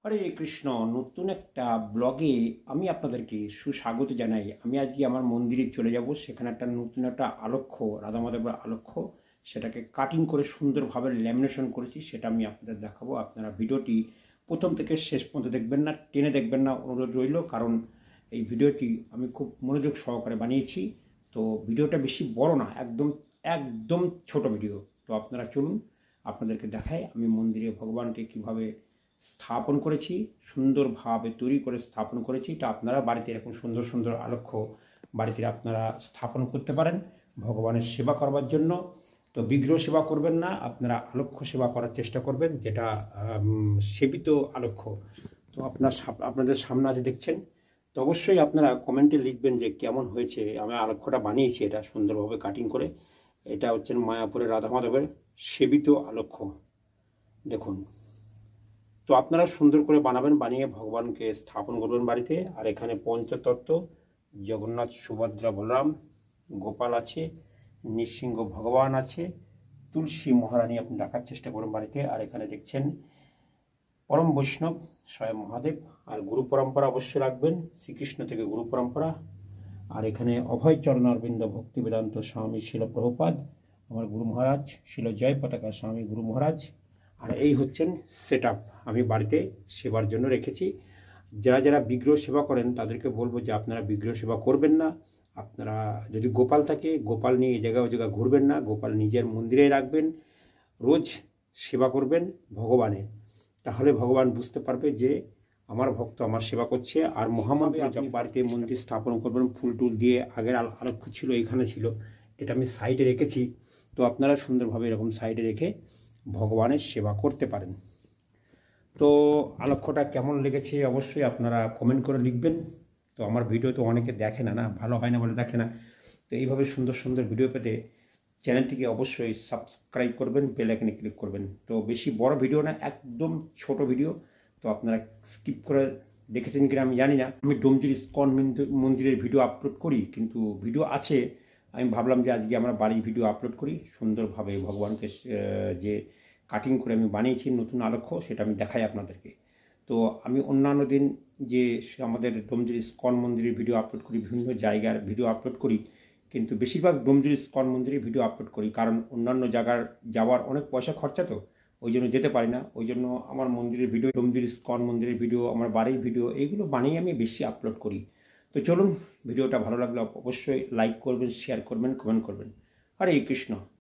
হরে কৃষ্ণ। নতুন একটা ব্লগে আমি আপনাদেরকে সুস্বাগত জানাই। আমি আজকে আমার মন্দিরে চলে যাব, সেখানে একটা নতুন একটা আলক্ষ্য, রাধা মাধবের আলক্ষ্য, সেটাকে কাটিং করে সুন্দরভাবে ল্যামিনেশন করেছি, সেটা আমি আপনাদের দেখাবো। আপনারা ভিডিওটি প্রথম থেকে শেষ পর্যন্ত দেখবেন না, টেনে দেখবেন না, অনুরোধ রইল। কারণ এই ভিডিওটি আমি খুব মনোযোগ সহকারে বানিয়েছি। তো ভিডিওটা বেশি বড় না, একদম একদম ছোট ভিডিও। তো আপনারা চলুন, আপনাদেরকে দেখাই আমি মন্দিরে ভগবানকে কিভাবে স্থাপন করেছি, সুন্দরভাবে তৈরি করে স্থাপন করেছি। এটা আপনারা বাড়িতে এরকম সুন্দর সুন্দর আলক্ষ্য বাড়িতে আপনারা স্থাপন করতে পারেন ভগবানের সেবা করবার জন্য। তো বিগ্রহ সেবা করবেন না, আপনারা আলক্ষ্য সেবা করার চেষ্টা করবেন, যেটা সেবিত আলক্ষ্য। তো আপনাদের সামনে আছে দেখছেন। তো অবশ্যই আপনারা কমেন্টে লিখবেন যে কেমন হয়েছে। আমি আলক্ষ্যটা বানিয়েছি এটা সুন্দরভাবে কাটিং করে। এটা হচ্ছে মায়াপুরের রাধা মাধবের সেবিত আলক্ষ্য, দেখুন। তো আপনারা সুন্দর করে বানাবেন, বানিয়ে ভগবানকে স্থাপন করবেন বাড়িতে। আর এখানে পঞ্চতত্ত্ব, জগন্নাথ, সুভদ্রা, বলরাম, গোপাল আছে, নৃসিংহ ভগবান আছে, তুলসী মহারানী আপনি রাখার চেষ্টা করবেন বাড়িতে। আর এখানে দেখছেন পরম বৈষ্ণব স্বয়ং মহাদেব। আর গুরু পরম্পরা অবশ্যই রাখবেন, শ্রীকৃষ্ণ থেকে গুরু পরম্পরা। আর এখানে অভয় চরণারবিন্দ ভক্তি বেদান্ত স্বামী শিল প্রভুপাদ, আমার গুরু মহারাজ, শিল জয় পতাকা স্বামী গুরু মহারাজ। আর এই হচ্ছেন সেট আমি বাড়িতে সেবার জন্য রেখেছি। যারা যারা বিগ্রহ সেবা করেন তাদেরকে বলবো যে আপনারা বিগ্রহ সেবা করবেন না। আপনারা যদি গোপাল থাকে, গোপাল নিয়ে এই জায়গায় ওই জায়গায় ঘুরবেন না, গোপাল নিজের মন্দিরে রাখবেন। রোজ সেবা করবেন ভগবানের, তাহলে ভগবান বুঝতে পারবে যে আমার ভক্ত আমার সেবা করছে। আর মহামন্ত্র যখন বাড়িতে মন্দির স্থাপন করবেন ফুল টুল দিয়ে, আগের আলক্ষ্য ছিল এখানে ছিল, এটা আমি সাইডে রেখেছি। তো আপনারা সুন্দরভাবে এরকম সাইডে রেখে ভগবানের সেবা করতে পারেন। তো আলক্ষ্যটা কেমন লেগেছে অবশ্যই আপনারা কমেন্ট করে লিখবেন। তো আমার ভিডিও তো অনেকে দেখে না, ভালো হয় না বলে দেখে না। তো এইভাবে সুন্দর সুন্দর ভিডিও পেতে চ্যানেলটিকে অবশ্যই সাবস্ক্রাইব করবেন, বেল আইকনে ক্লিক করবেন। তো বেশি বড় ভিডিও না, একদম ছোট ভিডিও। তো আপনারা স্কিপ করে দেখেছেন কিনা আমি জানি না। আমি ডোমজুর ইস্কন মন্দিরের ভিডিও আপলোড করি, কিন্তু ভিডিও আছে। আমি ভাবলাম যে আজকে আমরা বাড়ির ভিডিও আপলোড করি, সুন্দরভাবে ভগবানকে যে কাটিং করে আমি বানিয়েছি নতুন আলক্ষ্য, সেটা আমি দেখাই আপনাদেরকে। তো আমি অন্যান্য দিন যে আমাদের ডোমজুর ইস্কন মন্দিরের ভিডিও আপলোড করি, বিভিন্ন জায়গার ভিডিও আপলোড করি, কিন্তু বেশিরভাগ ডোমজুর ইস্কন মন্দিরের ভিডিও আপলোড করি। কারণ অন্যান্য জায়গার যাওয়ার অনেক পয়সা খরচা, তো ওই জন্য যেতে পারি না। ওই জন্য আমার মন্দিরের ভিডিও, ডোমজুর ইস্কন মন্দিরের ভিডিও, আমার বাড়ির ভিডিও, এইগুলো বানিয়ে আমি বেশি আপলোড করি। তো চলুন, ভিডিওটা ভালো লাগলে অবশ্যই লাইক করবেন, শেয়ার করবেন, কমেন্ট করবেন। হরে কৃষ্ণ।